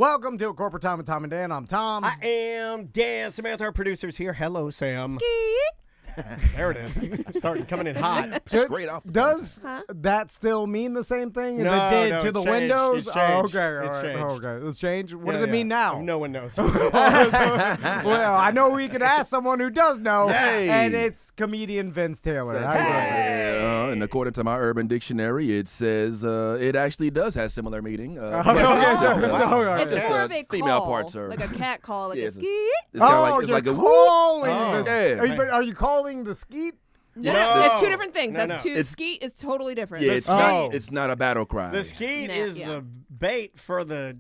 Welcome to A Corporate Time with Tom and Dan. I'm Tom. I am Dan. Samantha, our producer's here. Hello, Sam. There it is. Starting coming in hot. Straight off. Does that still mean the same thing as No, it did no, to it's the changed. windows? It's changed. Oh, okay. It's All right. changed. Okay. It's changed. What Yeah, does it mean yeah. now? No one knows. Well, I know we could ask someone who does know, Hey. and it's comedian Vince Taylor. How you doing? And according to my Urban Dictionary, it says it actually does have similar meaning. Okay, Wow. okay. It's more of a female call, parts are like a cat call, like Yeah, a it's a- skeet. It's kind of Oh, like, it's you're like a whoop. calling Oh. this. Yeah. Are you calling the skeet? No, No. it's two different things. No, That's no. two. It's- Skeet is totally different. Yeah, it's Oh. not. It's not a battle cry. The skeet Nah, is yeah. the bait for the.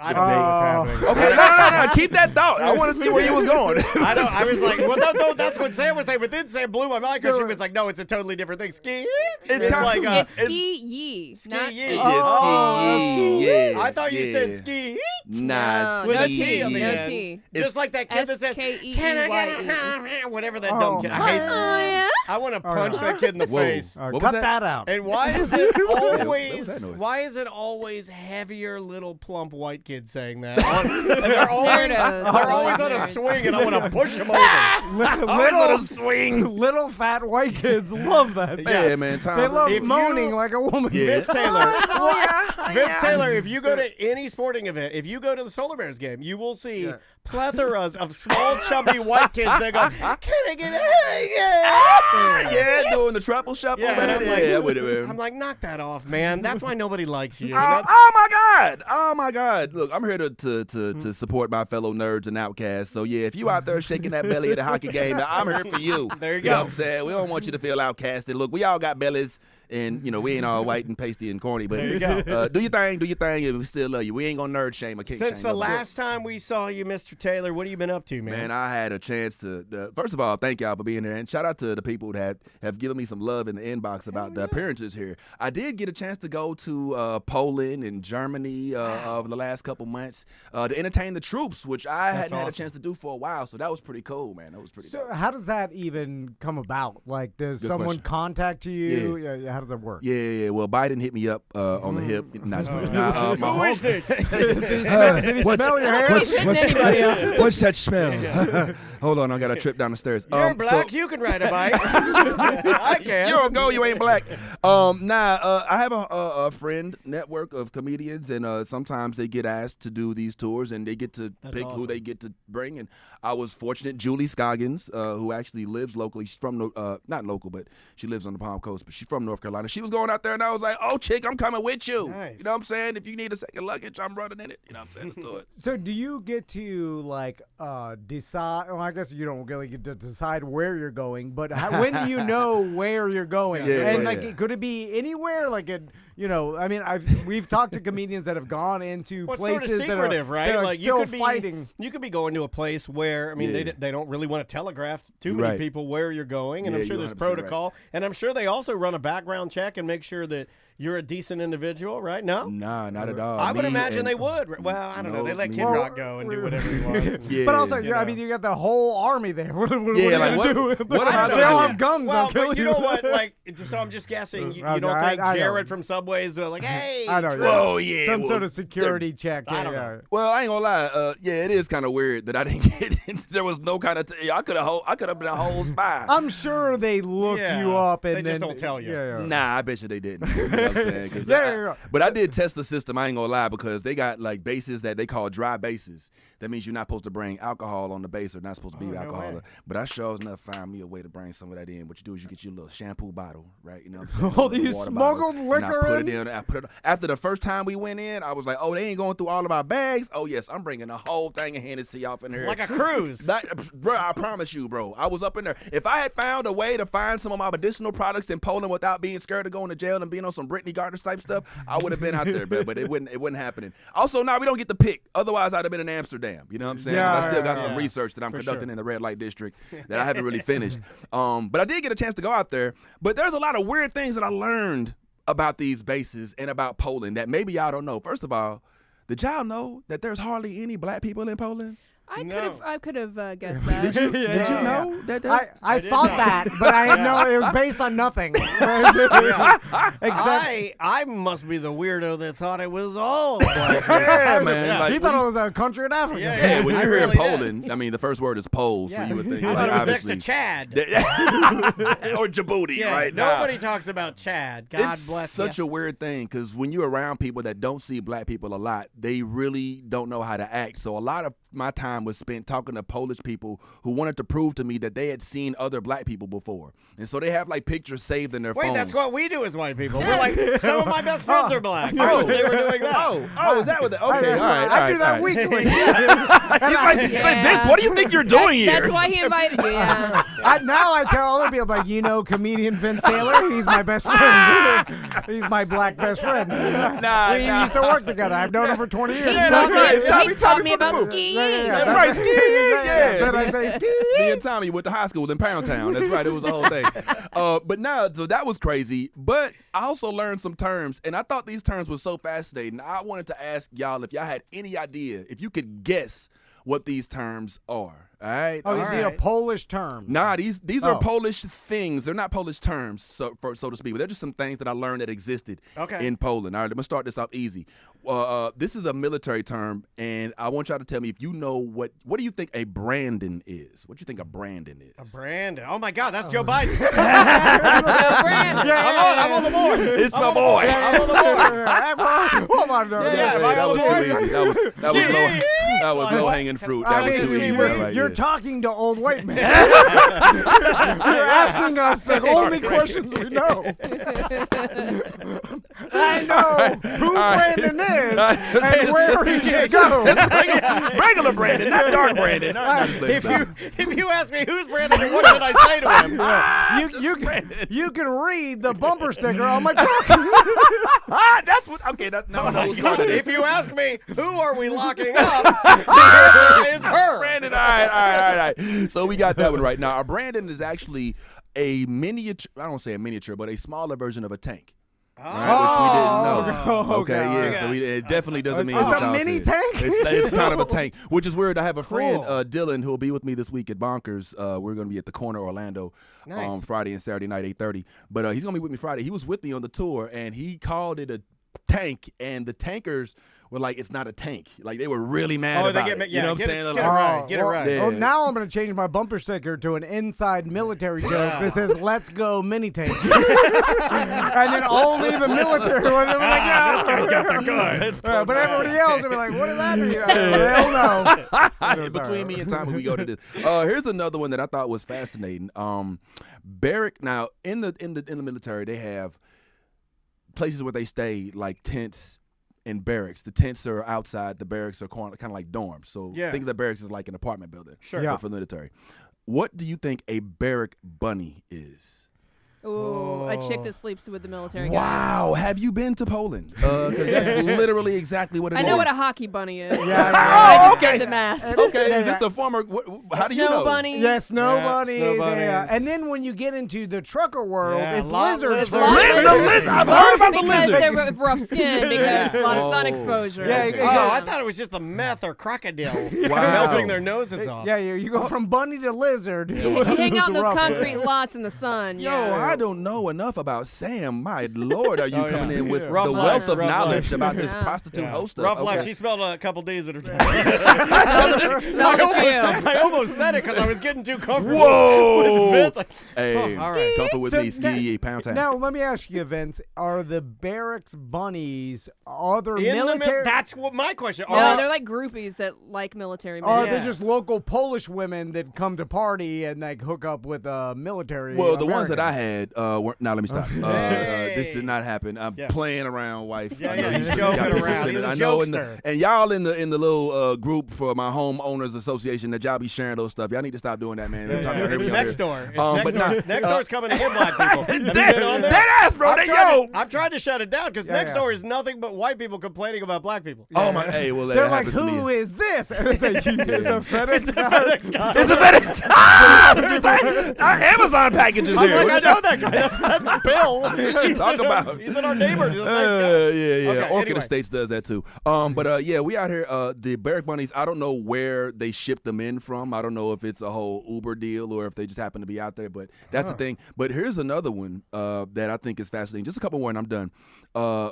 I don't know what's happening. Okay, no. Keep that thought. I want to see where you was going. I know. I was like, well, no, that's what Sam was saying. But then Sam blew my mind because she was like, no, it's a totally different thing. Ski. It's kinda- like It's ski yee, not ski ski. yee. Yeah, ski, yeah, I thought you yeah. said ski. Nah, No, With no a ski. T on the no end. T. Just like that kid that said, S-K-E-E-Y-E. can I get a whatever that Oh, dumb kid. I hate. Oh yeah. I want to All punch right. that kid in the Whoa. face. All right, What cut was that out. And why is it What always? was that noise? Why is it always heavier, little plump white kids saying that? And they're always, Nerdos. they're always on a Nerds. swing, and I want to push them over. little swing. little fat white kids love that. Yeah, man. Tom. They love If you- moaning like a woman. Yeah. Vince Taylor. Oh, Vince Taylor, if you go to any sporting event, if you go to the Solar Bears game, you will see plethoras of small, chubby white kids that go, can I get a Yeah, doing the truffle shuffle, Yeah, man. and I'm like- Yeah, with it, man. I'm like, knock that off, man. That's why nobody likes you. Oh my God! Oh my God! Look, I'm here to support my fellow nerds and outcasts. So yeah, if you out there shaking that belly at a hockey game, I'm here for you. There you know go. what I'm saying? We don't want you to feel outcasted. Look, we all got bellies, and we ain't all white and pasty and corny. But There you go. do your thing, and we still love you. We ain't gonna nerd shame or kick Since shame. the no. last time we saw you, Mr. Taylor, what have you been up to, man? Man, I had a chance to. First of all, thank y'all for being here, and shout out to the people that have given me some love in the inbox about the appearances here. I did get a chance to go to Poland and Germany over the last couple months to entertain the troops, which I hadn't had a awesome. chance to do for a while. So that was pretty cool, man. That was pretty. So dope. how does that even come about? Like, does Good someone question. contact you? Yeah. How does that work? Yeah. Well, Biden hit me up on the hip. Not my Who home. is this? Did he smell your hair? What's anybody else? What's that smell? Hold on, I got to trip down the stairs. You're black. You can ride a bike. I can. You don't go, you ain't black. I have a friend network of comedians, and sometimes they get asked to do these tours, and they get to pick who awesome. they get to bring. And I was fortunate. Julie Scoggins, who actually lives locally, she's from not local, but she lives on the Palm Coast, but she's from North Carolina. She was going out there, and I was like, "Oh, chick, I'm coming with you." Nice. You know what I'm saying? If you need a second luggage, I'm running in it. You know what I'm saying? Let's do it. So do you get to like decide? Well, I guess you don't really get to decide where you're going, but when do you know where you're going? Yeah, and yeah, like, yeah. could it be anywhere? Like, I mean, we've talked to comedians that have gone into What's places sort of secretive, that are, right? that are Like still you could be fighting. You could be going to a place where Yeah. they don't really want to telegraph too many Right. people where you're going, and Yeah, I'm sure you're there's 100% right. protocol, and I'm sure they also run a background check and make sure that you're a decent individual, right? No. Nah, not at all. I would Me imagine and- they would. Well, I don't know. No, They let me Kid and- Rock go and do whatever he wants. Yeah. But also, You I know. mean, you got the whole army there. What are Yeah, you like, gonna what- do? what am I They gonna all do? have guns. Well, They'll kill but you know what? Like, so I'm just guessing. You don't Okay, think I know. Jared from Subway's like, hey, I know. troops. Yeah. Oh, yeah, Some well, sort of security check. I Yeah, don't yeah. know. Well, I ain't gonna lie. Yeah, it is kind of weird that I didn't get in. There was no kind of. I could have been a whole spy. I'm sure they looked Yeah, you up and they just then, don't tell you. Yeah, yeah. Nah, I bet you they didn't. You know what I'm saying? 'Cause Yeah. But I did test the system. I ain't gonna lie, because they got like bases that they call dry bases. That means you're not supposed to bring alcohol on the base, or not supposed to be Oh, no alcohol. way. But I sure enough found me a way to bring some of that in. What you do is you get your little shampoo bottle, right? You know what I'm saying? Oh, Little you water smuggled bottle, and liquor I put in? it in. I put it after the first time we went in. I was like, oh, they ain't going through all of our bags. Oh yes, I'm bringing a whole thing of Hennessy off in here. Like a cruise. Bro, I promise you, bro. I was up in there. If I had found a way to find some of my medicinal products in Poland without being scared of going to jail and being on some Brittany Gardner type stuff, I would have been out there, but it wasn't happening. Also, we don't get to pick. Otherwise, I'd have been in Amsterdam. You know what I'm saying? 'Cause I still got some research that I'm conducting in the red light district that I haven't really finished. But I did get a chance to go out there. But there's a lot of weird things that I learned about these bases and about Poland that maybe y'all don't know. First of all, did y'all know that there's hardly any black people in Poland? I could have guessed that. Did you know that? I thought that, but I didn't know it was based on nothing. Except I must be the weirdo that thought it was all black. Yeah, man. Like, he thought it was a country in Africa. yeah, when I you're here in really Poland, I mean, the first word is Pole, so you would think. I like, thought it was next obviously- to Chad. or Djibouti, Yeah, right? nobody talks about Chad. God It's bless such you. a weird thing because when you're around people that don't see black people a lot, they really don't know how to act. So a lot of my time was spent talking to Polish people who wanted to prove to me that they had seen other black people before. And so they have like pictures saved in their Wait, phones. that's what we do as white people. We're like, some of my best friends are black. Oh. They were doing that. Oh, is that what? Okay, all right. I do that weekly. He's like, Vince, what do you think you're doing here? That's why he invited you. Yeah. Now I tell other people, like, you know, comedian Vince Taylor, he's my best friend. He's my black best friend. We used to work together. I've known him for 20 years. He Yeah, taught that's right. me, Tommy he taught me from the about movie. skiing. Right, skiing, yeah. Then I say ski. Me and Tommy went to high school in Pound Town. That's right. It was a whole thing. But now, so that was crazy. But I also learned some terms, and I thought these terms were so fascinating. I wanted to ask y'all if y'all had any idea, if you could guess what these terms are. All right. Oh, All is he a right. Polish term? Nah, these are Oh. Polish things. They're not Polish terms, so to speak. But they're just some things that I learned that existed Okay. in Poland. All right, let me start this off easy. This is a military term, and I want y'all to tell me if you know what do you think a Brandon is? What do you think a Brandon is? Brandon. Oh, my God. That's Joe Biden. Go, Brandon. I'm on the board. It's my boy. I'm on the board. Hold on. No, Yeah, am I that on was the board? too easy. That was low hanging fruit. That was too Basically, easy. Right you're there. talking to old white men. You're asking us the only questions we know. I know who Brandon is and where he should go. Regular Brandon, not dark Brandon. If you ask me who's Brandon, what should I say to him? You can read the bumper sticker on my truck. That's what. Okay, now I know who's God, Brandon. if you ask me, who are we locking up? The answer is her. Brandon, all right. So we got that one right now. Our Brandon is actually a miniature. I don't say a miniature, but a smaller version of a tank. Right, which we didn't know. Oh, Okay, God. yeah. So it definitely doesn't mean It's what a y'all mini said. tank? It's kind of a tank, which is weird. I have a friend, Cool. Dylan, who will be with me this week at Bonkers. We're going to be at the Corner Orlando Nice. Friday and Saturday night, 8:30. But he's going to be with me Friday. He was with me on the tour, and he called it a tank, and the tankers were like, it's not a tank. Like, they were really mad about it. You know what I'm saying? Get it right. Get it right. Yeah. Well, now I'm going to change my bumper sticker to an inside military joke that says, "Let's go mini tank." And then only the military was like, "Yeah, This guy's got the goods. but everybody else would be like, "What does that mean?" Hell no. Between me and Tommy, we go to this. Here's another one that I thought was fascinating. Barrack. Now, in the military, they have places where they stay, like tents and barracks. The tents are outside. The barracks are kind of like dorms. So Yeah. think of the barracks as like an apartment building. Sure. Yeah. But for the military. What do you think a barrack bunny is? Ooh, a chick that sleeps with the military guys. Wow. Have you been to Poland? Because that's literally exactly what it is. I know what a hockey bunny is. Yeah, I just okay. did the math. Okay, is this a former? How do you Snow know? bunny. Yes, snow Yeah, bunnies. snow bunnies. Yeah. And then when you get into the trucker world, Yeah, it's lot lizards. lizards. Lot The lizards. lizard. I've Well, heard about the because lizard. they're rough skin, because a lot of sun Oh. exposure. Yeah, Okay. Oh, yeah. I thought it was just the meth or crocodile Wow. melting their noses off. Yeah, you go from bunny to lizard. You hang out in those Rough. concrete lots in the sun. Yo, yeah. I don't know enough about Sam. My Lord, are you Oh, yeah. coming in with Rough the life, wealth of rough knowledge life. about this Yeah. prostitute host stuff? Rough Okay. life. She spelled a couple D's at her time. Smelled a few. I almost said it because I was getting too comfortable. Whoa! With Vince. Like, Hey, all right. comfort with So me, ski, pound town. Now, let me ask you, Vince, are the barracks bunnies other in the military? that's what my question. No, they're like groupies that like military men. Or are Yeah. they just local Polish women that come to party and like hook up with military? Well, the ones that I Americans? had were. Now let me stop. Hey. This did not happen. I'm Yeah. playing around, wife. Yeah, I know yeah, you he's got joking people around. sitting- He's a I know, jokester. and y'all in the little group for my homeowners association that y'all be sharing those stuff. Y'all need to stop doing that, man. Every time y'all hear me It's on next here. door. It's But next door's coming to hit black people. Have you Dead been on there? ass, bro. I'm trying to shut it down because next door is nothing but white people complaining about black people. Oh my! Hey, well, They're that like, happens to me. who is this? And it's a FedEx guy. It's a FedEx. Our Amazon packages I'm here. like, I know that guy. That's Bill. He's in our neighborhood. He's a nice guy. Yeah. Okay, Orchid anyway. Estates does that too. But yeah, we out here. The Barrack Bunnies. I don't know where they ship them in from. I don't know if it's a whole Uber deal or if they just happen to be out there. But that's the thing. But here's another one that I think is fascinating. Just a couple more, and I'm done.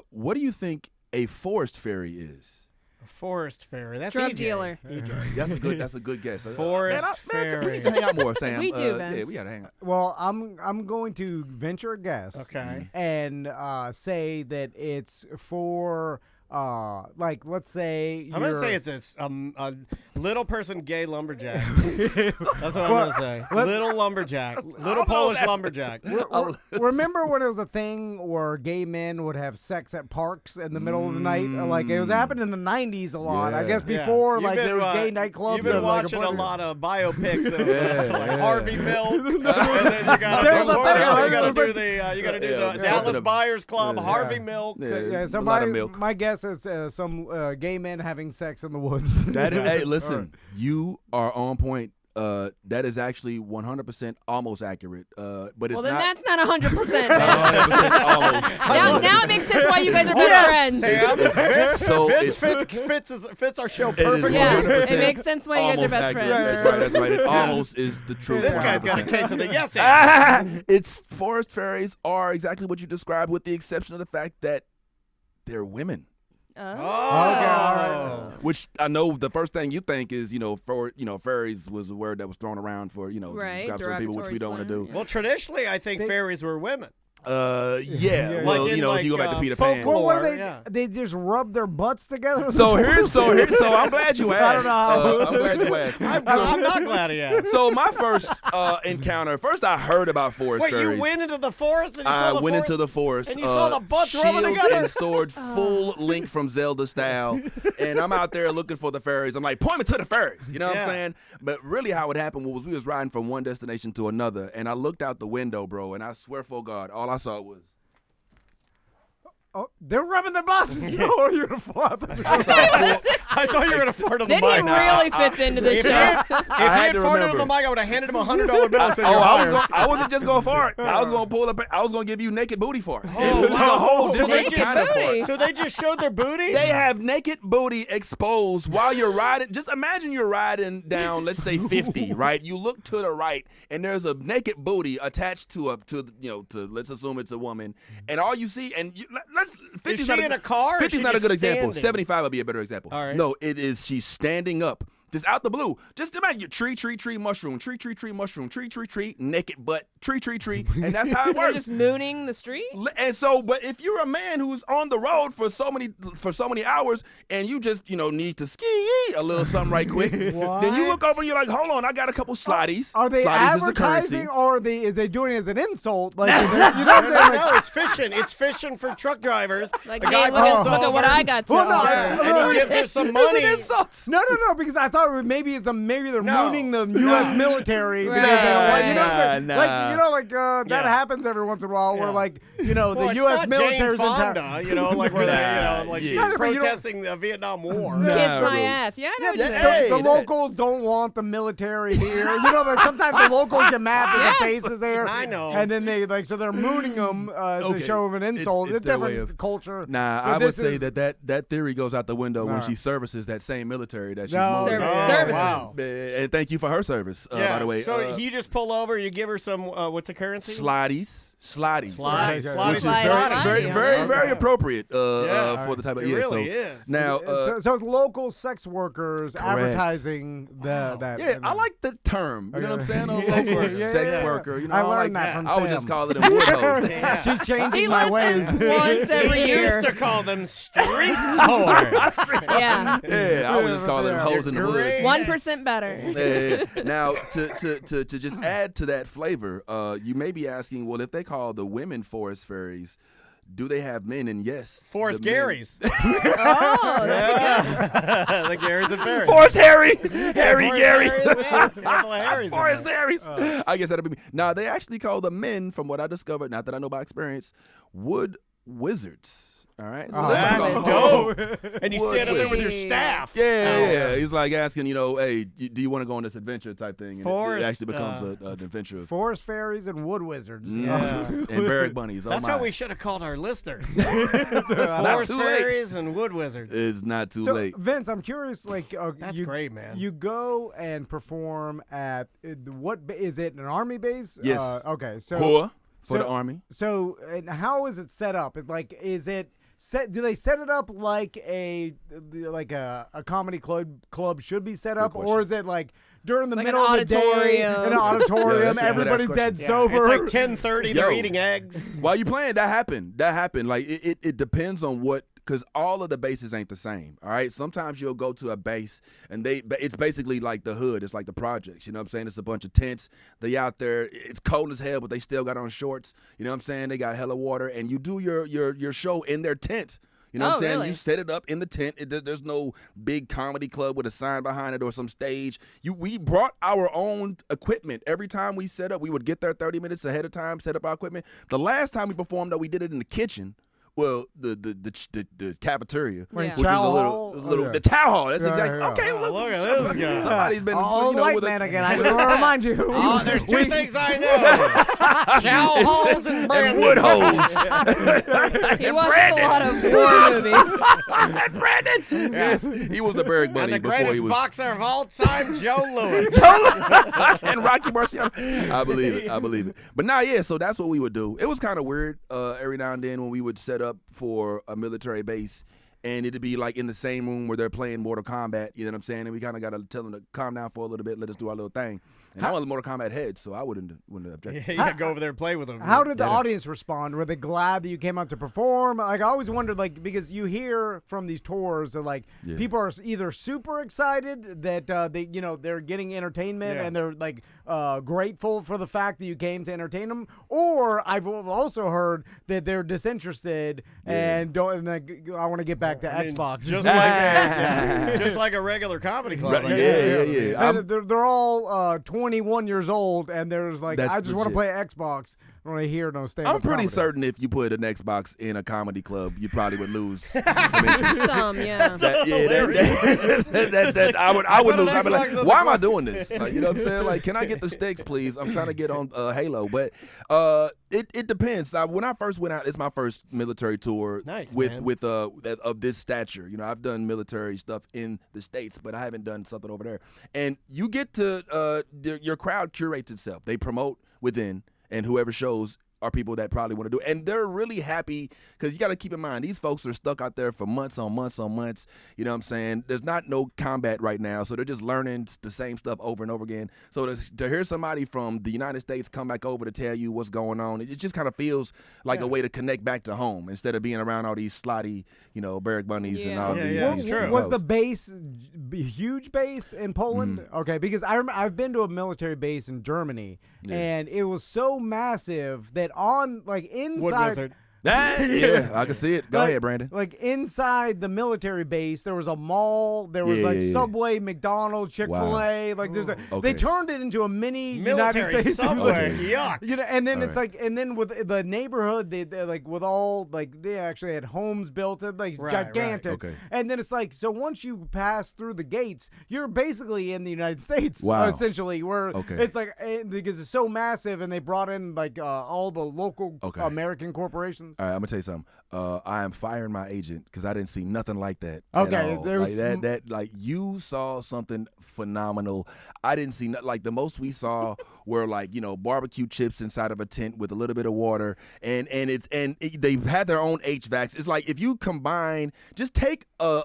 What do you think a forest fairy is? Forest fairy. That's Drug EJ. dealer. That's a good guess. Forest fairy. We need to hang out more, Sam. We do, Yeah, Vince. we gotta hang out. Well, I'm going to venture a guess. Okay. And say that it's for like, let's say I'm gonna say it's a little person gay lumberjack. That's what I'm gonna say. Little lumberjack, little Polish lumberjack. Remember when it was a thing where gay men would have sex at parks in the middle of the night? Like, it was happening in the 90s a lot. I guess before, You've like, been, there was gay nightclubs. You've been and, like, watching a lot of biopics of like Harvey Milk, and then you gotta do the Dallas Buyers Club, Harvey Milk. Yeah, so a lot of milk. my guess is some gay men having sex in the woods. Hey, listen, you are on point. That is actually 100% almost accurate. But it's Well, then not. that's not 100%. 100% almost. Now it makes sense why you guys are best friends. Fits our show It is perfectly. Yeah, 100% it makes sense why you guys are almost best accurate. friends. That's right. It almost is the truth. This guy's got a 100%. case of the yes answer. It's forest fairies are exactly what you described, with the exception of the fact that they're women. Oh. Which I know the first thing you think is, fairies was a word that was thrown around for, to Right, describe certain people, which we don't want to derogatory do. slang, Well, traditionally, I think fairies were women. Yeah. Well, Like in, if you go back to Peter Pan. folklore. Well, what do they? Yeah. They just rub their butts together. So I'm glad you asked. I don't know. I'm glad you asked. I'm not glad he asked. So my first encounter, first I heard about forest Wait, fairies. you went into the forest and you I saw the went forest? into the forest. And you saw the butts rubbing shield together? and stored full link from Zelda style. And I'm out there looking for the fairies. I'm like, point me to the fairies. You know what I'm saying? But really how it happened was we was riding from one destination to another. And I looked out the window, bro, and I swear for God, all I saw was Oh, they're rubbing their butts. Oh, you're gonna fall out the door. I thought you were going to fart on the Then he mic. really fits into the If he show. had had to farted on remember. the mic, I would have handed him a $100 bill and said, Oh, "You're hired." I wasn't just gonna fart. I was gonna pull up. I was gonna give you naked booty fart. Oh, Which is a whole different Naked kind of booty? fart. So they just showed their booty? They have naked booty exposed while you're riding. Just imagine you're riding down, let's say 50, right? You look to the right, and there's a naked booty attached to let's assume it's a woman, and all you see, and let's 50 Is she in a car or is 50 she not a just good example. standing? 75 would be a better example. All right. No, it is she's standing up. Just out the blue. Just imagine your tree, mushroom, tree, mushroom, tree, naked butt, tree, and that's how it So they're works. just mooning the street? And so, but if you're a man who's on the road for so many hours, and you just need to ski a little something right quick, then you look over and you're like, hold on, I got a couple slideies. Are they Slideies is the currency. advertising, or is they doing it as an insult? Like, you know what I'm saying? Like, No, it's fishing. It's fishing for truck drivers. Like, The hey, guy look comes at over what I got to Well, no, offer. and he gives her some money. no, because I thought maybe they're mooning the U.S. military because they don't like, that happens every once in a while where Well, the it's U.S. not military's Jane in town. Fonda, like where they, she's Yeah, but you don't- protesting the Vietnam War. Kiss Nah, my bro. ass. Yeah, I know what you yeah, mean. hey. The that- locals don't want the military here. Sometimes the locals get mad that the base is there. I know. And then so they're mooning them as a show of an insult. It's a their way different of- culture. Nah, But I would this say is- that theory goes out the window when Alright. she services that same military that she's No. mooning. Service. Wow. And thank you for her service, by the way. So you just pull over, you give her some, what's the currency? Slideies. Slide. Which is Very appropriate Yeah. for the type of It really so is. now So it's local sex workers Correct. advertising that. I like the term. You know what I'm saying? Yeah, Sex yeah, worker. yeah, Sex yeah. worker. I like learned that that. from I would Sam. just call it a wood hose. Yeah. She's changing He my ways. listens once every He year. used to call them street whores. Yeah. Yeah, I would just call it a hose in the Great. woods. 1% better. Now, to just add to that flavor, you may be asking, well, if they call the women forest fairies, do they have men? And yes, Forrest the men- Garys. Oh, The Garys and Ferris. Forrest Harry, Harry Forrest Gary. Harry is there. Couple of Harrys in Forrest there. Harry's. I guess that'll be me. Now, they actually call the men, from what I discovered, not that I know by experience, wood wizards. All right. Oh, that's that's called- dope. And you stand up there with your staff. Yeah. He's like asking, hey, do you want to go on this adventure type thing? And Forest, it actually becomes an adventure. Forest fairies and wood wizards. Yeah. And barrack bunnies. That's my. what we should have called our listeners. Not Forest too late. fairies and wood wizards. It's not too So late. Vince, I'm curious. Like, That's great, man. You go and perform at what is it? An army base? Yes. Okay. So Whore for so- the army. So, and how is it set up? Like, is it set? Do they set it up like a comedy club should be set up, or is it like during the Like middle an of the day, auditorium. in an auditorium, that's a good everybody's ass dead question. sober? It's like 10:30. They're Yo. eating eggs. While you playing, that happened. Like it depends on what, because all of the bases ain't the same. All right. Sometimes you'll go to a base and it's basically like the hood. It's like the projects. You know what I'm saying? It's a bunch of tents. They out there. It's cold as hell, but they still got on shorts. You know what I'm saying? They got hella water, and you do your show in their tent. You know what I'm saying? Really? You set it up in the tent. There's no big comedy club with a sign behind it or some stage. We brought our own equipment. Every time we set up, we would get there 30 minutes ahead of time, set up our equipment. The last time we performed, though, we did it in the kitchen. Well, the cafeteria, Yeah. which was Chow a hall? little Okay. the chow hall. That's Yeah, exactly yeah. okay. Oh, Look, look at this guy. somebody's been Old with white a- man again. I just want to remind you. Oh, there's two things I know: chow halls and and Brandon. wood holes. He watches a lot of war movies. And Brandon. Yes, he was a barrack And bunny the before he greatest was. boxer of all time, Joe Louis. And Rocky Marciano. I believe it. But now, yeah, so that's what we would do. It was kind of weird every now and then when we would set up for a military base, and it'd be like in the same room where they're playing Mortal Kombat, you know what I'm saying? And we kind of got to tell them to calm down for a little bit, let us do our little thing. And I'm a Mortal Kombat head, so I wouldn't object. Yeah, you gotta go over there and play with him. How did the Yeah. audience respond? Were they glad that you came out to perform? Like, I always wondered, like, because you hear from these tours that, like, Yeah. people are either super excited that they're getting entertainment Yeah. and they're like grateful for the fact that you came to entertain them, or I've also heard that they're disinterested and don't. And like, I want to get back to I mean, Xbox. just like a regular comedy club. Right, Like, yeah. And they're all 21 years old, and there's like, That's I just want to legit. play Xbox. I want to hear no stand-up I'm pretty comedy. certain if you put an Xbox in a comedy club, you probably would lose some interest. Some, yeah. That I would put an lose. I'd be Xbox like, on the why am I club. doing this? Like, you know what I'm saying? Like, can I get the sticks, please? I'm trying to get on Halo. But it depends. When I first went out, it's my first military tour Nice, with man. of this stature. You know, I've done military stuff in the States, but I haven't done something over there. And you get to your crowd curates itself. They promote within, and whoever shows are people that probably want to do it. And they're really happy because you got to keep in mind, these folks are stuck out there for months on months on months. You know what I'm saying? There's not no combat right now, so they're just learning the same stuff over and over again. So to hear somebody from the United States come back over to tell you what's going on, it just kind of feels like a way to connect back to home instead of being around all these slotty, barrack bunnies and all Yeah, these. yeah, these true. Was the hoes. base huge base in Poland? Okay, because I've been to a military base in Germany, and it was so massive that on like Wood inside. Wizard. Yeah, I can see it. Go ahead, Brandon. Like inside the military base, there was a mall. There was Yeah. Subway, McDonald's, Chick-fil-A. Like there's Okay. they turned it into a mini Military United States subway. Okay. Yuck. And then All it's like, and then with the neighborhood, they like with all like they actually had homes built, like Right, gigantic. right. Okay. And then it's like, so once you pass through the gates, you're basically in the United States. Wow. Essentially, where Okay. it's like because it's so massive, and they brought in like all the local Okay. American corporations. All right, I'm gonna tell you something. I am firing my agent because I didn't see nothing like that. Okay, at all. there was like that like you saw something phenomenal. I didn't see like the most we saw were like barbecue chips inside of a tent with a little bit of water, and they've had their own HVACs. It's like if you combine, just take a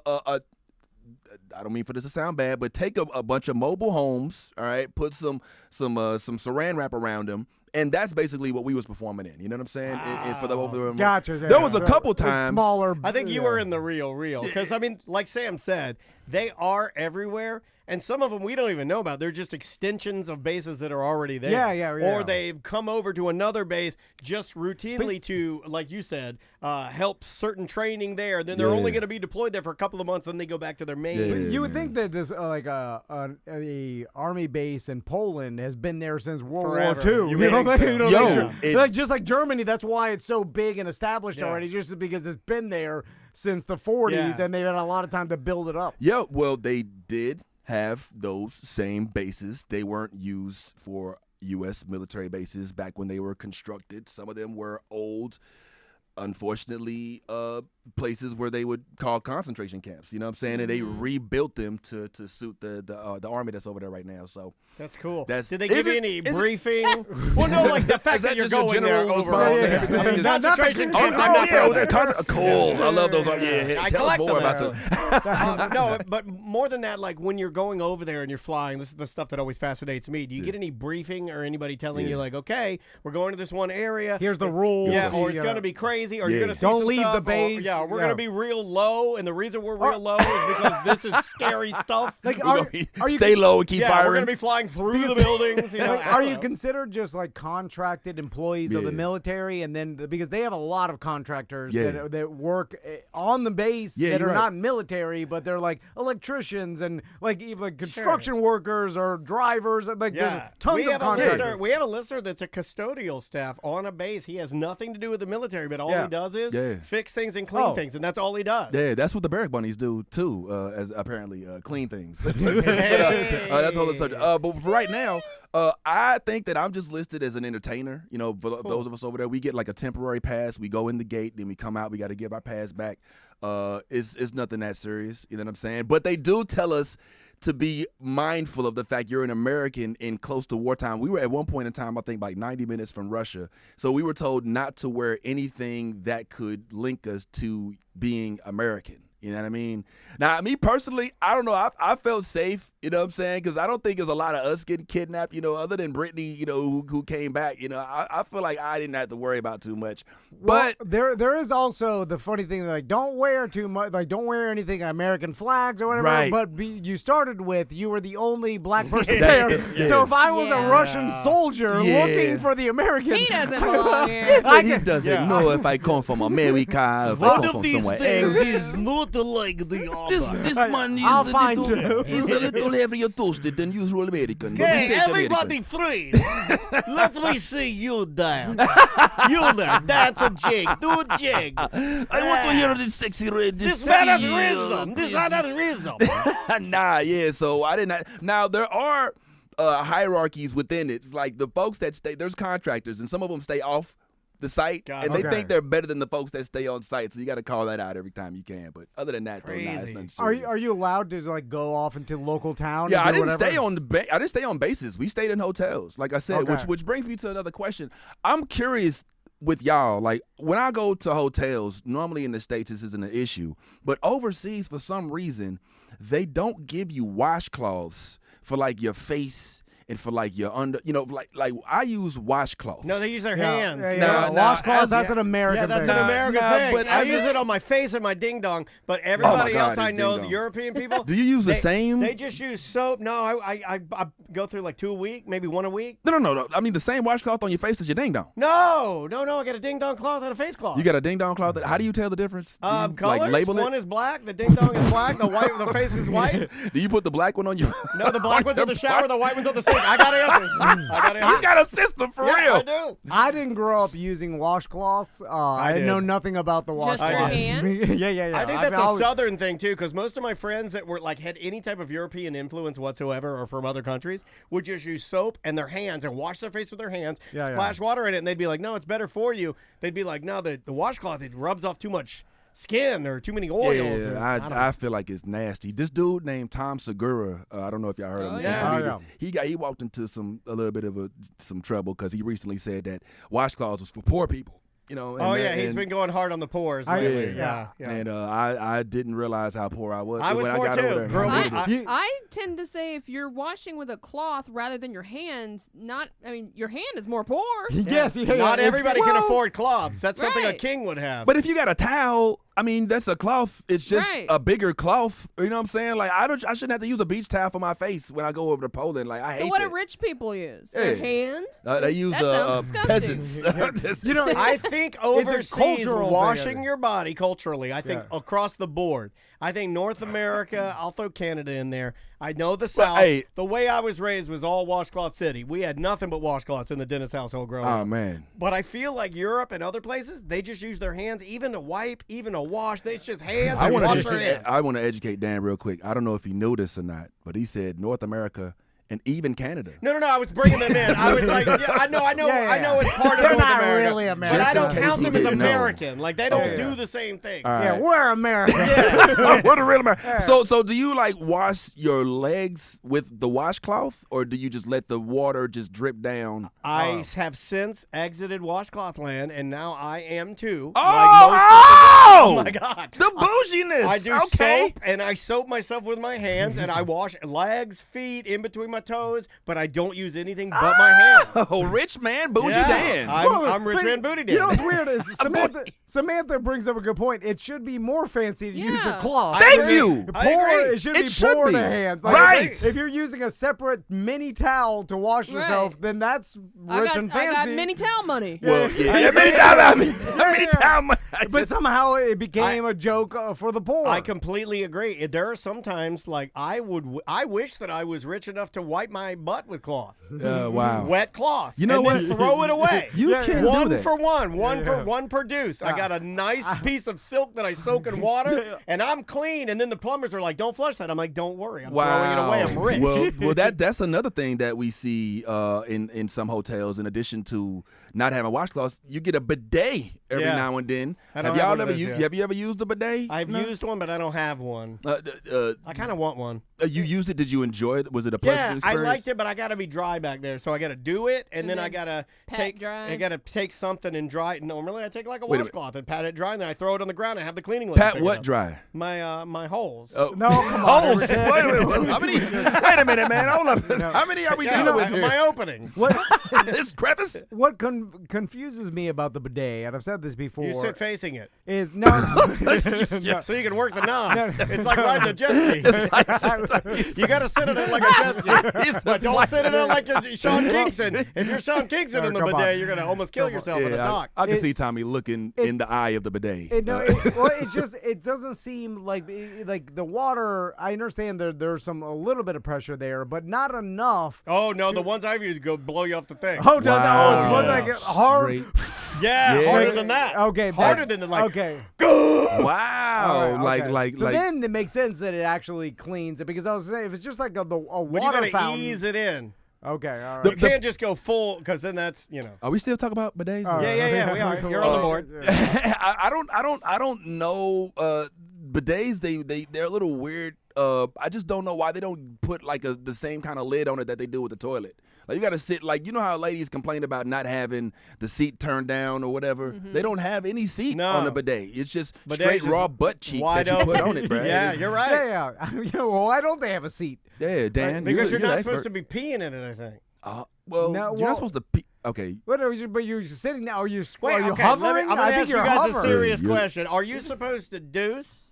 I don't mean for this to sound bad, but take a bunch of mobile homes, all right, put some saran wrap around them, and that's basically what we was performing in. You know what I'm saying? For the over the Gotcha. There was a So couple it's times. smaller. I think you were in the real because I mean, like Sam said, they are everywhere. And some of them we don't even know about. They're just extensions of bases that are already there. Yeah. Or they've come over to another base just routinely to, like you said, help certain training there. Then they're only going to be deployed there for a couple of months. Then they go back to their main. You would think that this like a army base in Poland has been there since World War II. You know, like just like Germany, that's why it's so big and established already, just because it's been there since the 40s, and they've had a lot of time to build it up. Yeah, well, they did have those same bases. They weren't used for U.S. military bases back when they were constructed. Some of them were old, unfortunately, places where they would call concentration camps. You know what I'm saying? And they rebuilt them to suit the army that's over there right now. So that's cool. Did they give you any briefing? Well, no, like the fact that you're going there overall. Concentration camps. Cool. I love those. I tell us collect more them. about them. No, but more than that, like when you're going over there and you're flying, this is the stuff that always fascinates me. Do you get any briefing or anybody telling you like, okay, we're going to this one area. Here's the rules. Yeah, or it's going to be crazy, or you're going to see don't leave stuff, the base. We're going to be real low, and the reason we're real low is because this is scary stuff. Like, are you stay low and keep firing? We're going to be flying through the buildings. You know, are you considered just like contracted employees of the military, and then because they have a lot of contractors that work on the base that are not military, but they're like electricians and like even construction workers or drivers, and like there's tons of contractors. We have a listener that's a custodial staff on a base. He has nothing to do with the military, but all he does is fix things and clean things, and that's all he does. Yeah, that's what the barrack bunnies do too, as apparently clean things. That's all the subject. But for right now, I think that I'm just listed as an entertainer. You know, for those of us over there, we get like a temporary pass. We go in the gate, then we come out. We got to give our pass back. It's nothing that serious. You know what I'm saying? But they do tell us to be mindful of the fact you're an American in close to wartime. We were at one point in time, I think, like 90 minutes from Russia. So we were told not to wear anything that could link us to being American. You know what I mean? Now, me personally, I don't know. I felt safe, you know what I'm saying? Because I don't think there's a lot of us getting kidnapped, you know, other than Brittany, you know, who came back. You know, I feel like I didn't have to worry about too much. But there is also the funny thing, like, don't wear too much, like, don't wear anything American flags or whatever. Right. But you started with, you were the only black person there. So if I was a Russian soldier looking for the American. He doesn't belong here. He doesn't know if I come from America, if I come from somewhere else. He's not like the other. This man is a little heavier toasted than usual American. Hey, everybody freeze. Let me see you down. You there. That's a jig. Do a jig. I want to hear this sexy red. This man has rhythm. This man has rhythm. So I didn't. Now, there are hierarchies within it. It's like the folks that stay, there's contractors, and some of them stay off the site, and they think they're better than the folks that stay on site. So you got to call that out every time you can. But other than that, though, it's nothing serious. Are you allowed to like go off into local town? Yeah, I didn't stay on bases. We stayed in hotels, like I said, which brings me to another question. I'm curious with y'all, like when I go to hotels, normally in the States this isn't an issue, but overseas for some reason they don't give you washcloths for like your face and for like your under, you know, like I use washcloths. No, they use their hands. Washcloths, that's an American thing. Yeah, that's an American thing. But I use it on my face and my ding dong. But everybody else I know, the European people. Do you use the same? They just use soap. No, I go through like 2 a week, maybe 1 a week. No. I mean the same washcloth on your face as your ding dong. No. I got a ding dong cloth and a face cloth. You got a ding dong cloth. How do you tell the difference? Colors. Like label one is black. The ding dong is black. The face is white. Do you put the black one on your? No, the black one's in the shower. The white one's on the sink. I got answers. You got a system for real. I do. I didn't grow up using washcloths. I know nothing about the washcloth. Just your hand? Yeah. I think that's a Southern thing too, because most of my friends that were like had any type of European influence whatsoever, or from other countries, would just use soap and their hands and wash their face with their hands, splash water in it, and they'd be like, "No, it's better for you." They'd be like, "No, the washcloth it rubs off too much skin or too many oils." I feel like it's nasty. This dude named Tom Segura, I don't know if y'all heard of him. He walked into a little bit of some trouble because he recently said that washcloths was for poor people. You know. He's been going hard on the pores lately. And I didn't realize how poor I was. I was poor too. I tend to say if you're washing with a cloth rather than your hands, your hand is more poor. Yes. Not everybody can afford cloths. That's something a king would have. But if you got a towel, I mean, that's a cloth. It's just Right. a bigger cloth. You know what I'm saying? Like I shouldn't have to use a beach towel for my face when I go over to Poland. Like I hate So what that. do rich people use? Their hand? They use That sounds peasants. I think overseas cultural washing thing. your body culturally, I think across the board. I think North America, I'll throw Canada in there. I know the South. hey. The way I was raised was all washcloth city. We had nothing but washcloths in the Dennis household growing up. Oh man. But I feel like Europe and other places, they just use their hands, even to wipe, even to wash. It's just hands and wash their hands. I want to educate Dan real quick. I don't know if he knew this or not, but he said North America and even Canada. No. I was bringing them in. I was like, I know it's part of They're North not America. really American. But I don't Just in count case them he as didn't know. American. Like, they don't Okay. do the same thing. All right. Yeah, we're American. What a real American. So do you like wash your legs with the washcloth, or do you just let the water just drip down? I have since exited washcloth land, and now I am too. Oh my God. The bouginess. I do okay. soap, and I soap myself with my hands, and I wash legs, feet, in between my toes, but I don't use anything but my hands. Oh, rich man, bougie Yeah. Dan. I'm Rich But Man Booty Dan. You know what's weird is Samantha brings up a good point. It should be more fancy to use the Yeah. cloth. Thank agree. you. I Pour, agree. it should It be should poured be. a hand. Right. If you're using a separate mini towel to wash yourself, Right. then that's I rich got, and I fancy. got mini towel money. Well, yeah. Many times. But somehow it became a joke for the poor. I completely agree. There are sometimes like I wish that I was rich enough to wipe my butt with cloth, Wow. wet cloth. You know and what? Then throw it away. You can one do that. for one per dose. I got a nice piece of silk that I soak in water, and I'm clean. And then the plumbers are like, "Don't flush that." I'm like, "Don't worry, I'm throwing it away. I'm rich." Well, that's another thing that we see in some hotels. In addition to not having washcloths, you get a bidet every Yeah. now and then. I don't Have y'all have one of ever those used? yet. Have you ever used a bidet? I've used one, but I don't have one. I kind of want one. You used it? Did you enjoy it? Was it a pleasant Yeah, I experience? liked it, but I got to be dry back there, so I got to do it, and then I got to pat dry. I got to take something and dry it. Normally, I take like a Wait a minute. washcloth and pat it dry, and then I throw it on the ground and have the cleaning lady Pat pick it what up. dry? My holes. Oh. No, come on. Holes. Wait a minute. How many? Wait a minute, man. Hold up. How many are we Yeah, dealing with here? my openings. What This crevice? what confuses me about the bidet, and I've said this before, You sit facing it, is no. so you can work the knobs. It's like riding a jet ski. You got to sit in it like a jet ski. But don't sit in it like you're Sean Kingston. If you're Sean Kingston in the come on. bidet, you're gonna almost kill yourself in a dock. I can see Tommy looking in the eye of the bidet. It doesn't seem like the water. I understand there's a little bit of pressure there, but not enough. Oh no, the ones I've used go blow you off the thing. Oh, does Wow. it? Oh, it's like hard. Straight. Yeah, Yeah. harder than that. Okay, harder than like. Okay. Wow. All right, okay. So like. then it makes sense that it actually cleans it, because I was saying if it's just like a But you water gotta fountain. ease it in. Okay, all right. You can't just go full, because then that's Are we still talking about bidets? All right. Yeah, we are. You're on the board. I don't know. Bidets, they're a little weird. I just don't know why they don't put like the same kind of lid on it that they do with the toilet. Like you got to sit, like, you know how ladies complain about not having the seat turned down or whatever. They don't have any seat on the bidet. It's just straight raw butt cheek that you put on it, bro. Yeah, you're right. Yeah. Well, why don't they have a seat? Yeah, Dan. Because you're not the supposed to expert. be peeing in it, I think. Well, No, you're not supposed to pee. Okay. What are you? But you're sitting now. Are you Wait, are you okay, hovering? I'm I going to think ask you you're guys hovering. a serious You're- question. Are you supposed to deuce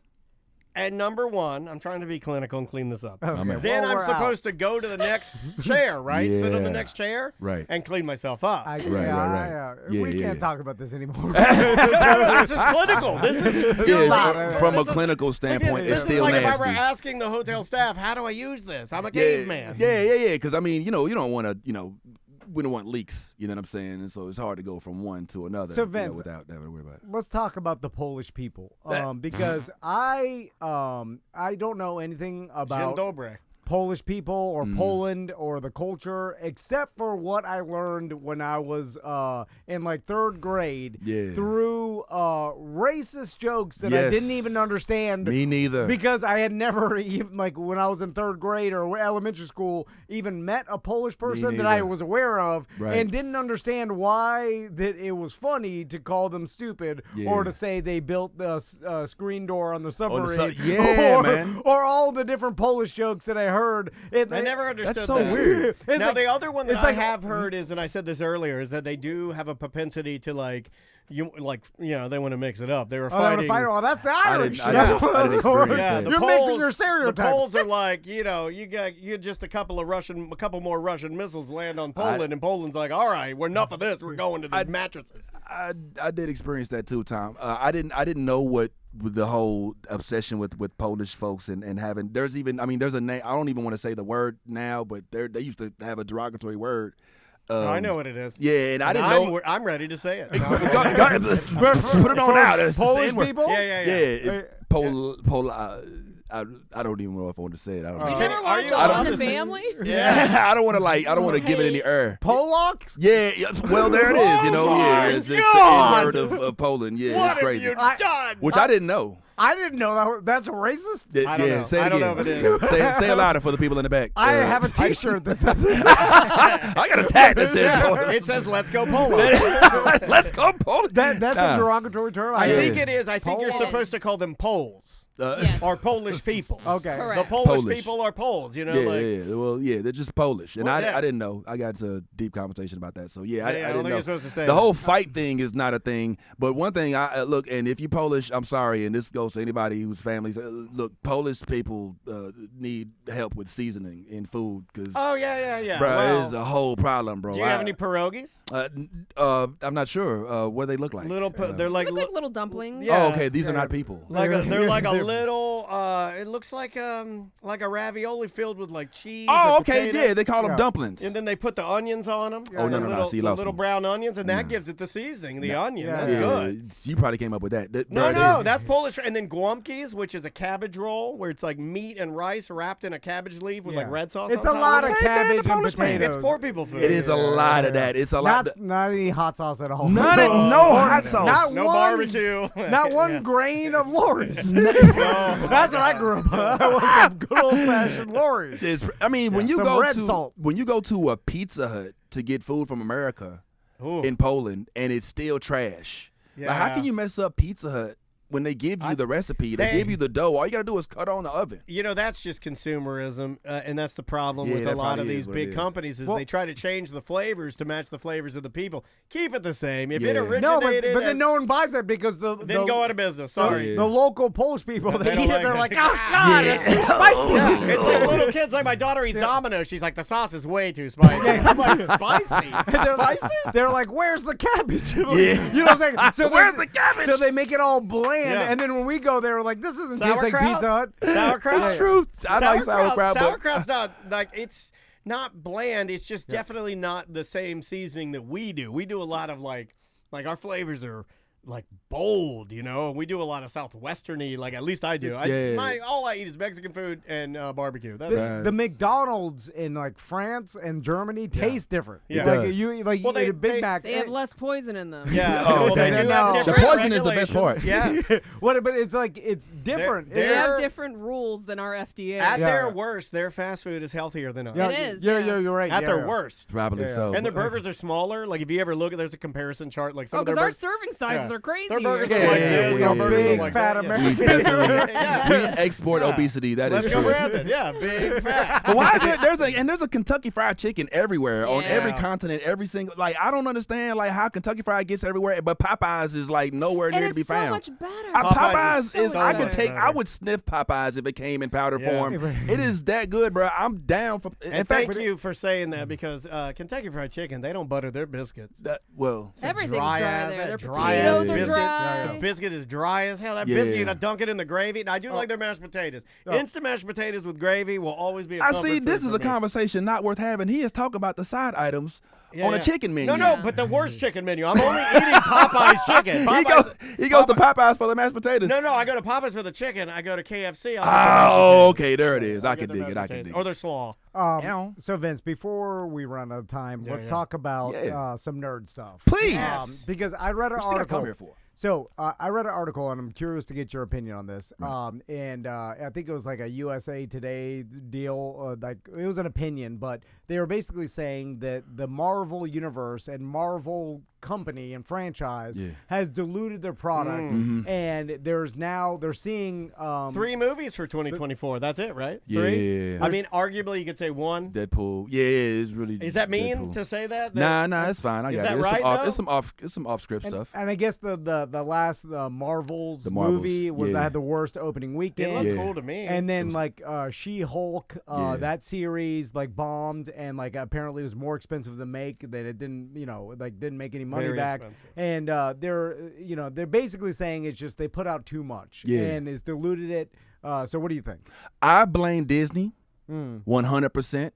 at number one? I'm trying to be clinical and clean this up. Okay, Then well, I'm we're supposed to go to the next chair, right? Sit on the Yeah. next chair Right. and clean myself up. Right. Right. We Yeah, can't yeah. talk about this anymore. This is clinical. This is Yeah, from a this is- clinical standpoint, this it's is still like nasty. if I were asking the hotel staff, how do I use this? I'm a caveman. Yeah. Because I mean, you don't want to, we don't want leaks. You know what I'm saying? And so it's hard to go from one to another. So, Vince, without having to worry about it. Let's talk about the Polish people, because I don't know anything Dzień about dobry. Polish people or Poland or the culture, except for what I learned when I was in like third grade through racist jokes that I didn't even understand. Me neither. Because I had never even, like when I was in third grade or elementary school, even met a Polish person that I neither. was aware of Right. and didn't understand why that it was funny to call them stupid or to say they built the screen door on the submarine. Yeah, or, man. Or all the different Polish jokes that I heard heard. I never understood That's so that. weird. Now the other one that I have heard is, and I said this earlier, is that they do have a propensity to they want to mix it up. They were fighting. Oh, that's the Irish. I didn't experience that. You're mixing your stereotypes. The Poles are like, you just a couple more Russian missiles land on Poland, and Poland's like, all right, we're enough of this. We're going to the mattresses. I did experience that too, Tom. I didn't know what with the whole obsession with Polish folks and having. There's a name. I don't even want to say the word now, but they used to have a derogatory word. I know what it is. Yeah, and I didn't know. I'm ready to say it. Let's put it on out. It's Polish people? Yeah. It's I don't even know if I want to say it. I don't know. Did you ever watch All in the Family? Yeah, I don't want to give it any air. Polacks? Yeah, well there it is. It's the N word of Poland. Yeah, what it's crazy. Have you done? Which I didn't know. I didn't know that's racist. I don't know. Say it I don't again. know if it is. Say it louder for the people in the back. I have a T-shirt that says. I got a tag that says. It says "Let's go Poland." Let's go Poland. That's a derogatory term. I think it is. I think you're supposed to call them Poles. Or Polish people. Okay. Correct. The Polish people are Poles, Well, they're just Polish. And I didn't know. I got into a deep conversation about that. So, I didn't know. You're supposed to say the whole fight thing is not a thing. But one thing, look, and if you're Polish, I'm sorry, and this goes to anybody whose families, look, Polish people need help with seasoning in food. Oh, yeah. Bro, it's a whole problem, bro. Do you have any pierogies? I'm not sure what they look like. They're like little dumplings. Yeah. Oh, okay. These are not people. They're like a little. It looks like a ravioli filled with like cheese. Oh, okay. Potatoes. Yeah, they call them dumplings. And then they put the onions on them. Oh, no. Little brown onions, and that gives it the seasoning. The onion. That's good. You probably came up with that. No, that's Polish. And then guamkis, which is a cabbage roll where it's like meat and rice wrapped in a cabbage leaf with like red sauce. It's a lot of cabbage and potatoes. It's poor people food. It is a lot of that. It's a lot. Not any hot sauce at all. No hot sauce. No barbecue. Not one grain of Lori's. That's what I grew up on. I was some good old fashioned Lori's. When you go to a Pizza Hut to get food from America in Poland and it's still trash. Yeah. Like, how can you mess up Pizza Hut when they give you the recipe? They give you the dough. All you got to do is cut on the oven. That's just consumerism, and that's the problem with a lot of these big companies is they try to change the flavors to match the flavors of the people. Keep it the same. If it originated, but then no one buys it because then go out of business. Sorry. The local Polish people, they eat it. They're like, oh, God, it's too spicy. It's like little kids. Like my daughter eats Domino's. She's like, the sauce is way too spicy. I'm like, spicy? They're like, where's the cabbage? Yeah. You know what I'm saying? So where's the cabbage? So they make it all bland. And then when we go, they were like, "This doesn't taste like Pizza Hut." Sauerkraut. It's true. I like sauerkraut. Sauerkraut's not like it's not bland. It's just definitely not the same seasoning that we do. We do a lot of like our flavors are like bold, we do a lot of southwesterny, like at least I do. All I eat is Mexican food and barbecue. The McDonald's in like France and Germany taste different. Yeah. Like you eat a Big Mac. They have less poison in them. Yeah. They do have the poison is the best part. Yeah. But it's like it's different. They have different rules than our FDA. At their worst, their fast food is healthier than ours. Yeah, it is. Yeah, you're right. At their worst. Probably so. And their burgers are smaller. Like if you ever look, there's a comparison chart. Like some of because their our serving sizes are crazy. Their burgers are like this. We're Our burgers big, are like fat that. Americans. We export obesity. That is Let's true. go Brandon. Yeah, big fat. But why is there's a Kentucky Fried Chicken everywhere on every continent, every single I don't understand how Kentucky Fried gets everywhere, but Popeyes is like nowhere near to be found. It's so much better. Popeyes is I would sniff Popeyes if it came in powder form. It is that good, bro. I'm down for. And thank you for saying that because Kentucky Fried Chicken, they don't butter their biscuits. Everything's dry there. Their dry potatoes are biscuit. dry. The biscuit is dry as hell. That biscuit, you dunk it in the gravy. And I do like their mashed potatoes. Instant mashed potatoes with gravy will always be a comfort food this is for a me. conversation not worth having. He is talking about the side items on a chicken menu. No, but the worst chicken menu. I'm only eating Popeye's chicken. He goes to Popeyes for the mashed potatoes. No, I go to Popeyes for the chicken. I go to KFC. Okay, there it is. I can dig it. Or their slaw. So Vince, before we run out of time, let's talk about some nerd stuff. Please. Because I read an article. What I come here for? So I read an article, and I'm curious to get your opinion on this. And I think it was like a USA Today deal. It was an opinion, but they were basically saying that the Marvel universe and Marvel company and franchise has diluted their product, and they're seeing 3 movies for 2024. That's it, right? Yeah. 3? I mean, arguably you could say 1. Deadpool. Yeah, it's really. Is that mean Deadpool. to say that? Nah, it's fine. I got that it. right, It's some off script stuff. And I guess the last Marvels movie was that had the worst opening weekend. It looked cool to me. And then like She-Hulk, that series like bombed, and like apparently it was more expensive to make, that it didn't make any money back. Expensive. And they're basically saying it's just they put out too much and it's diluted it. So what do you think? I blame Disney 100%.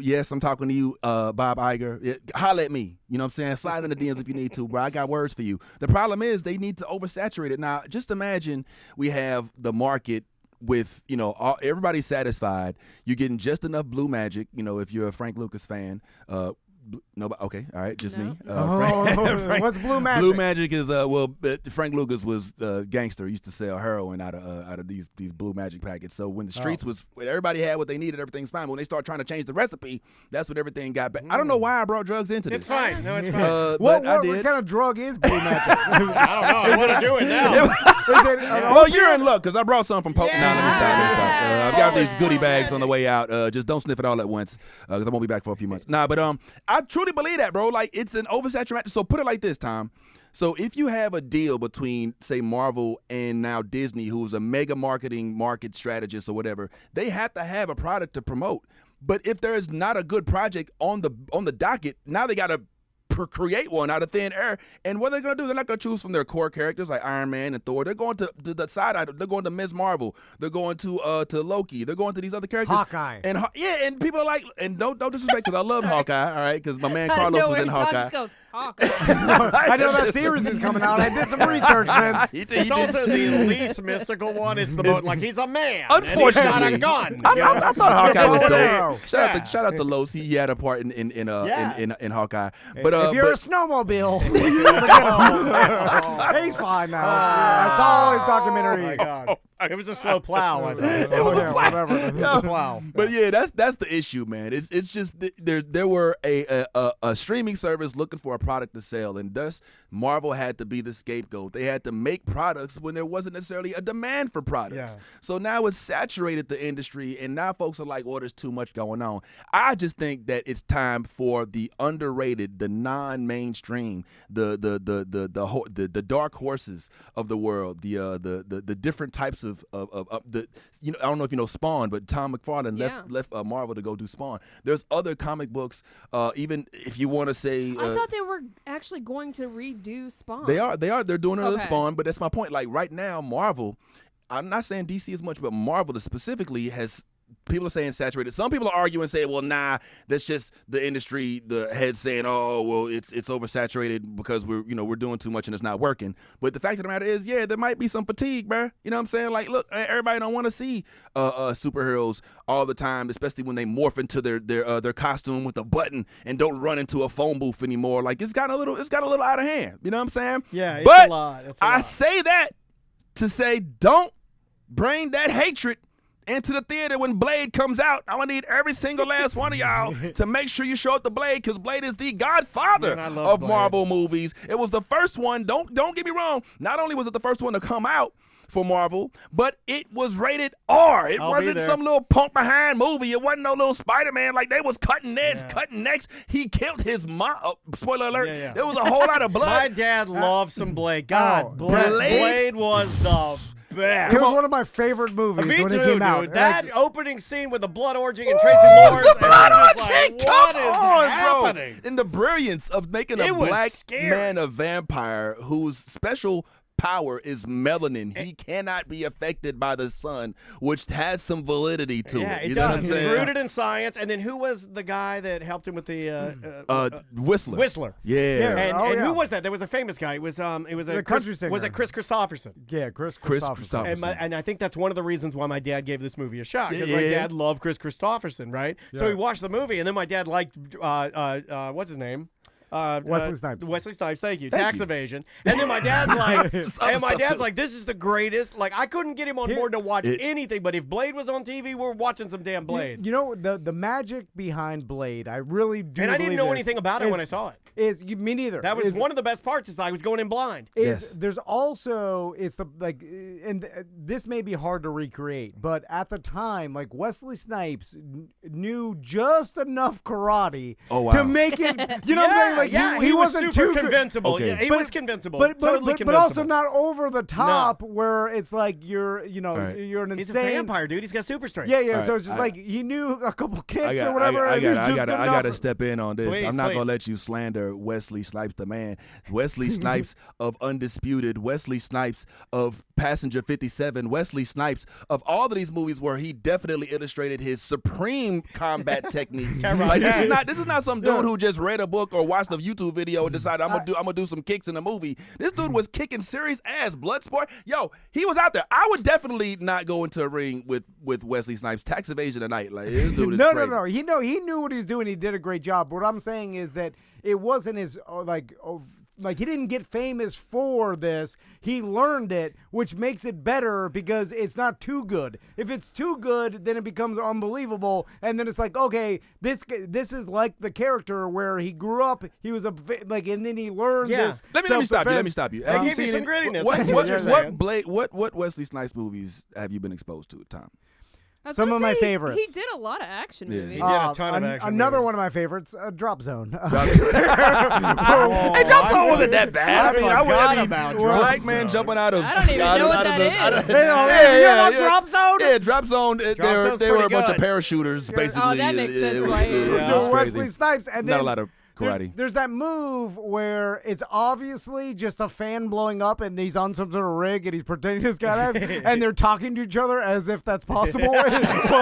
Yes, I'm talking to you, Bob Iger. Holla at me. You know what I'm saying? Slide in the DMs if you need to, bro. I got words for you. The problem is they need to oversaturate it. Now, just imagine we have the market with, everybody's satisfied. You're getting just enough blue magic, if you're a Frank Lucas fan. Nobody. Okay, all right, just me. Frank, what's blue magic? Blue magic is Frank Lucas was gangster. He used to sell heroin out of these blue magic packets. So when the streets when everybody had what they needed, everything's fine. But when they start trying to change the recipe, that's when everything got bad. I don't know why I brought drugs into this. It's fine. No, it's fine. What kind of drug is blue magic? I don't know. I want to do it now. Well, you're in luck because I brought some from Pope. Now let me stop. I've got these goodie bags on the way out. Just don't sniff it all at once because I won't be back for a few months. But I truly believe that, bro. Like, it's an oversaturation. So put it like this, Tom. So if you have a deal between, say, Marvel and now Disney, who's a mega market strategist or whatever, they have to have a product to promote. But if there is not a good project on the docket, now they got to create one out of thin air. And what they're going to do, they're not going to choose from their core characters like Iron Man and Thor. They're going to the side item. They're going to Ms. Marvel. They're going to Loki. They're going to these other characters. Hawkeye. And people are like, and don't disrespect, because I love Hawkeye, all right, because my man Carlos was in Hawkeye. Goes, Hawkeye. I know that series is coming out. I did some research, man. It's also the least mystical one. It's the most like he's a man. Unfortunately, and he's got a gun. I thought Hawkeye was Yeah. dope. Shout out to Los. He had a part in Hawkeye. But if you're a snowmobile, he's fine now. I saw his documentary. Oh my God. It was a slow plow. I thought. It was a plow. It was a plow. But yeah, that's the issue, man. It's just there were a streaming service looking for a product to sell, and thus Marvel had to be the scapegoat. They had to make products when there wasn't necessarily a demand for products. Yeah. So now it's saturated the industry, and now folks are like, "Well, there's too much going on." I just think that it's time for the underrated, the non-mainstream, the dark horses of the world, the different types of the, I don't know if you know Spawn, but Tom McFarlane left Marvel to go do Spawn. There's other comic books, even if you want to say. I thought they were actually going to redo Spawn. They are. They're doing another Spawn, but that's my point. Like right now, Marvel. I'm not saying DC as much, but Marvel specifically has. People are saying saturated. Some people are arguing and say, well, nah, that's just the industry, the head saying, oh, well, it's oversaturated because we're doing too much and it's not working. But the fact of the matter is, there might be some fatigue, bruh. You know what I'm saying? Like, look, everybody don't want to see superheroes all the time, especially when they morph into their costume with a button and don't run into a phone booth anymore. Like, it's got a little out of hand. You know what I'm saying? Yeah, it's but a lot. I say that to say, don't bring that hatred into the theater when Blade comes out. I'm going to need every single last one of y'all to make sure you show up to Blade, because Blade is the godfather of Blade. Marvel movies. It was the first one. Don't get me wrong. Not only was it the first one to come out for Marvel, but it was rated R. It wasn't some little punk behind movie. It wasn't no little Spider-Man. Like, they was cutting heads, cutting necks. He killed his mom. Spoiler alert. Yeah. There was a whole lot of blood. My dad loved some Blade. God bless. Blade was the best. It was one of my favorite movies when it came out. That opening scene with the blood orgy and Tracy Lords. The blood orgy! Come on, bro. And the brilliance of making a black man a vampire whose special power is melanin. He cannot be affected by the sun, which has some validity to it. You know what I'm saying? It's rooted in science. And then who was the guy that helped him with the Whistler? Whistler. Yeah. And who was that? There was a famous guy. It was a country singer. Was it Chris Christopherson? Yeah, Chris Christopherson. And I think that's one of the reasons why my dad gave this movie a shot, because my dad loved Chris Christopherson, right? Yeah. So he watched the movie, and then my dad liked what's his name? Wesley Snipes. Wesley Snipes, thank you. Tax evasion. And then my dad's like, this is the greatest. Like, I couldn't get him on board to watch anything, but if Blade was on TV, we're watching some damn Blade. You know, the magic behind Blade, I really do. And I didn't know anything about it when I saw it. me neither. That was one of the best parts. Is I was going in blind. There's also and this may be hard to recreate, but at the time, like Wesley Snipes knew just enough karate to make it. You know what I'm saying? Like he wasn't super too convincible. Okay. Yeah, he was convincible. But also not over the top where it's like you're an insane. He's a vampire, dude. He's got super strength. Yeah. So it's just like he knew a couple kicks or whatever. I gotta step in on this. Please, I'm not gonna let you slander Wesley Snipes, the man. Wesley Snipes of Undisputed. Wesley Snipes of Passenger 57. Wesley Snipes of all of these movies where he definitely illustrated his supreme combat techniques. Like this is not some dude who just read a book or watched a YouTube video and decided I'm gonna do some kicks in a movie. This dude was kicking serious ass. Bloodsport. Yo, he was out there. I would definitely not go into a ring with Wesley Snipes. Tax evasion tonight. Like this dude is crazy. No. He knew what he was doing. He did a great job. What I'm saying is that it wasn't his like he didn't get famous for this. He learned it, which makes it better because it's not too good. If it's too good, then it becomes unbelievable, and then it's like, okay, this is like the character where he grew up. He was and then he learned this. Let me stop you. Have you seen some grittiness? What Wesley Snipes movies have you been exposed to, Tom? Some of my favorites. He did a lot of action movies. He did a ton of action Another movies. one of my favorites, Drop Zone. Hey, Drop Zone wasn't that bad. I forgot about Drop black Zone. man jumping out of. I don't even know what that is. Yeah. Drop Zone. Yeah, Drop Zone. They were a bunch of parachuters, basically. Oh, that makes sense why he is. So Wesley Snipes, and then not a lot of karate. There's that move where it's obviously just a fan blowing up and he's on some sort of rig and he's pretending to skydive and they're talking to each other as if that's possible while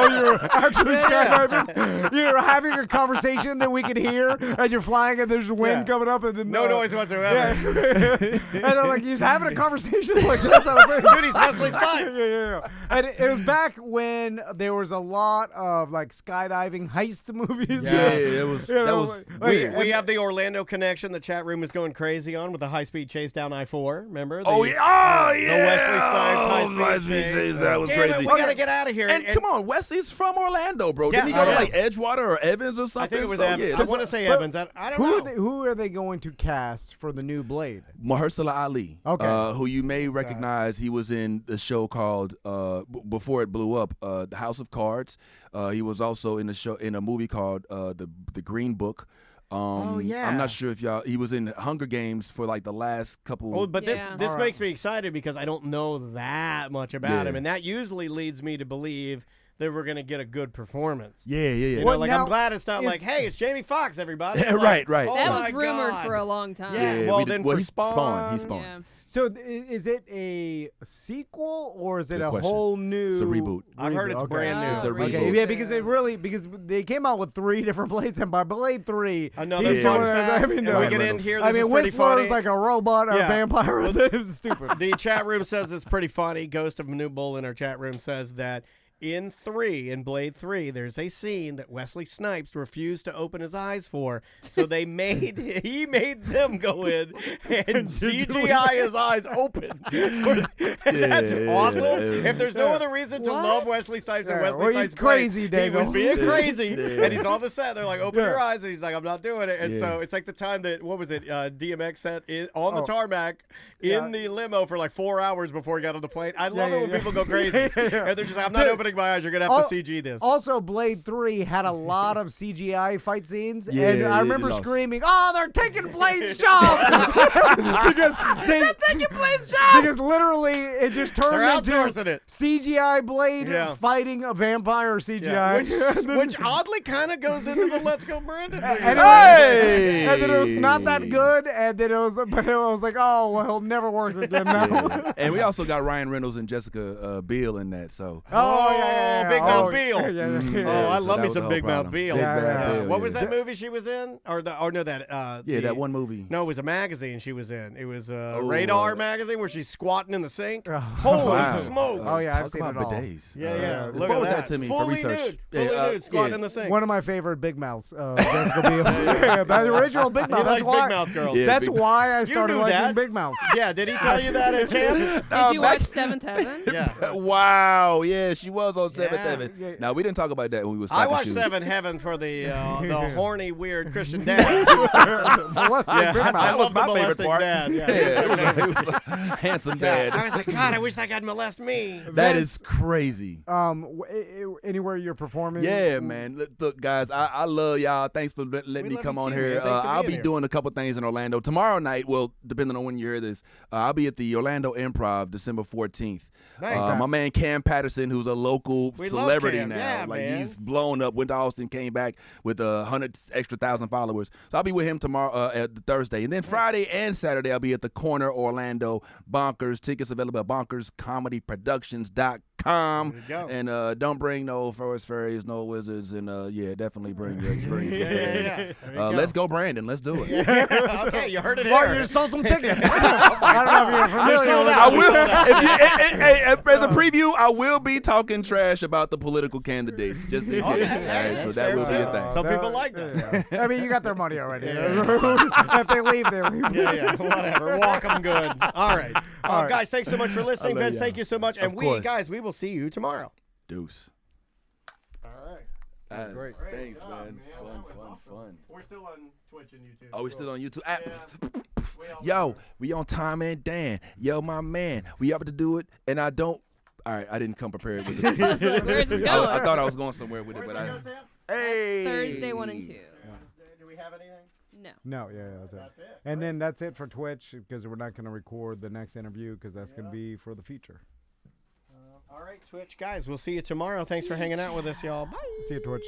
you're actually skydiving. You're having a conversation that we can hear and you're flying and there's wind coming up and then no noise whatsoever. And they're like, he's having a conversation like this. Dude, he's Wesley Snipes. Yeah. And it was back when there was a lot of like skydiving heist movies. Yeah, it was. That was weird. We have the Orlando connection. The chat room is going crazy on with the high-speed chase down I-4. Remember? The Wesley Snipes high-speed chase. That was crazy. We gotta get out of here. And come on, Wesley's from Orlando, bro. Didn't he go to like Edgewater or Evans or something? I think it was Evans. I want to say Evans. I don't know. Who are they going to cast for the new Blade? Mahershala Ali, okay, who you may recognize. He was in the show called before it blew up, The House of Cards. He was also in a movie called the Green Book. I'm not sure if he was in Hunger Games for like the last couple. Oh, but this makes me excited because I don't know that much about him, and that usually leads me to believe that we're gonna get a good performance. Yeah. You know, I'm glad it's not like, hey, it's Jamie Foxx, everybody. Right. Oh that was rumored for a long time. Yeah. Well, he spawned. He spawned. Yeah. So is it a sequel or is it a whole new? It's a reboot. I've heard it's brand new. It's a reboot. Okay, yeah, because they came out with 3 different Blades, and by Blade 3, another fun fact. We get in here. Whistler's like a robot or a vampire. It's stupid. The chat room says it's pretty funny. Ghost of New Bull in our chat room says that in Blade 3, there's a scene that Wesley Snipes refused to open his eyes for, so he made them go in and CGI his eyes open. That's awesome. If there's no other reason to love Wesley Snipes and Wesley Snipes, he's crazy, he was being crazy, and he's on the set. They're like, open your eyes, and he's like, I'm not doing it. And so it's like the time that DMX set on the tarmac in the limo for like 4 hours before he got on the plane. I love it when people go crazy, and they're just like, I'm not opening my eyes. You're gonna have to CG this. Also, Blade 3 had a lot of CGI fight scenes, and I remember screaming, "Oh, they're taking Blade's job!" because they're taking Blade's job. Because literally, it just turned into CGI Blade fighting a vampire CGI, which oddly kind of goes into the "Let's Go Brandon." And then it was not that good, and then it was like, "Oh, well, he'll never work again now." And we also got Ryan Reynolds and Jessica Biel in that. So. Big Mouth Beal. I love me some Big Mouth Beal. What was that movie she was in? That one movie. No, it was a magazine she was in. It was a Radar magazine where she's squatting in the sink. Holy smokes! Oh yeah, I've seen it all. Bidets. Yeah. Look at that to me for research. Fully nude, squatting in the sink. One of my favorite Big Mouths, Jessica Biel. The original Big Mouth. That's why. Big Mouth girls. That's why I started liking Big Mouth. Yeah, did he tell you that at Champs? Did you watch Seventh Heaven? Yeah. Wow. Yeah, she was was on 7th Heaven. Yeah. Now, we didn't talk about that when we was I stocking watched shoes. 7 Heaven for the horny, weird Christian dad. I love my the favorite molesting part. dad. It was a handsome dad. I was like, God, I wish that guy'd molest me. That is crazy. Anywhere you're performing? Yeah, man. Look, guys, I love y'all. Thanks for letting me love come you on too, here. man. Thanks for I'll being be here. doing a couple things in Orlando tomorrow night. Well, depending on when you hear this, I'll be at the Orlando Improv December 14th. Nice. My man Cam Patterson, who's a local We love celebrity Cam. now, Yeah, like man. he's blown up. Went to Austin, came back with 100 extra thousand followers. So I'll be with him tomorrow at Thursday, and then Friday and Saturday I'll be at the Corner Orlando Bonkers. Tickets available at bonkerscomedyproductions.com. There you go. And don't bring no forest fairies, no wizards, and definitely bring your experience. with Yeah. Bands. Let's go, Brandon. Let's do it. Okay, you heard it Well, here. you sold some tickets. I don't know if you're familiar with I it. will. As a preview, I will be talking trash about the political candidates, just in case. Okay. All right, That's so fair that will be a too. thing. Some people like that. I mean, you got their money already. If they leave, they leave. Yeah, whatever. Walk them good. All right. All right. Guys, thanks so much for listening. love Vince, y'all. thank you so much. And Of course. we will see you tomorrow. Deuce. All right. Great. Thanks, man. Fun. We're still on Twitch and YouTube. Oh, we still on YouTube. Yo, we on Tom and Dan. Yo, my man. We able to do it, and I don't. All right, I didn't come prepared with it. Where's this going? I thought I was going somewhere with it, but Where's I. it go, Sam? Hey. Thursday 1 and 2. Do we have anything? No. No, yeah, that's it. That's it. And then that's it for Twitch because we're not going to record the next interview because that's going to be for the feature. All right, Twitch guys, we'll see you tomorrow. Thanks for hanging out with us, y'all. Bye. See you, Twitch.